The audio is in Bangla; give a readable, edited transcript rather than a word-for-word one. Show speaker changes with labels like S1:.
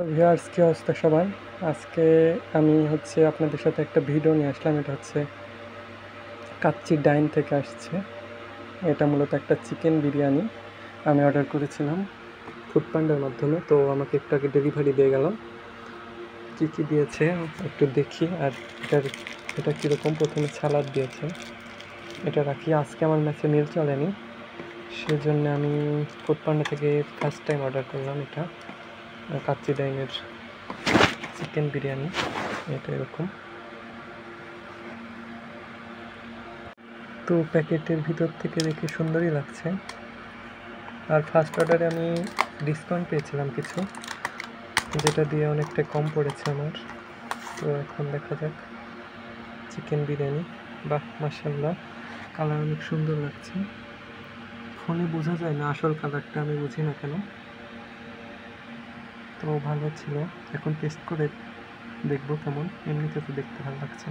S1: ভিউয়ার্স, কি অবস্থা সবার? আজকে আমি আপনাদের সাথে একটা ভিডিও নিয়ে আসলাম। এটা কাচ্চি ডাইন থেকে আসছে। এটা মূলত একটা চিকেন বিরিয়ানি। আমি অর্ডার করেছিলাম ফুডপান্ডার মাধ্যমে, তো আমাকে একটু আগে ডেলিভারি দিয়ে গেল। কী কী দিয়েছে একটু দেখি, আর এটা কীরকম। প্রথমে সালাদ দিয়েছে, এটা রাখি। আজকে আমার ম্যাচে মিল চলেনি, সেজন্য আমি ফুডপান্ডা থেকে ফার্স্ট টাইম অর্ডার করলাম এটা কাচ্চি ডাইনের চিকেন বিরিয়ানি। এটা এরকম, তো প্যাকেটের ভিতর থেকে দেখে সুন্দরই লাগছে। আর ফার্স্ট অর্ডারে আমি ডিসকাউন্ট পেয়েছিলাম কিছু, যেটা দিয়ে অনেকটা কম পড়েছে আমার। তো এখন দেখা যাক চিকেন বিরিয়ানি। বাহ, মাশাআল্লাহ, কালার অনেক সুন্দর লাগছে। ফোনে বোঝা যায় না আসল কালারটা, আমি বুঝি না কেন। তো ভালো ছিল, এখন টেস্ট করে দেখবো কেমন। এমনিতে তো দেখতে ভালো লাগছে।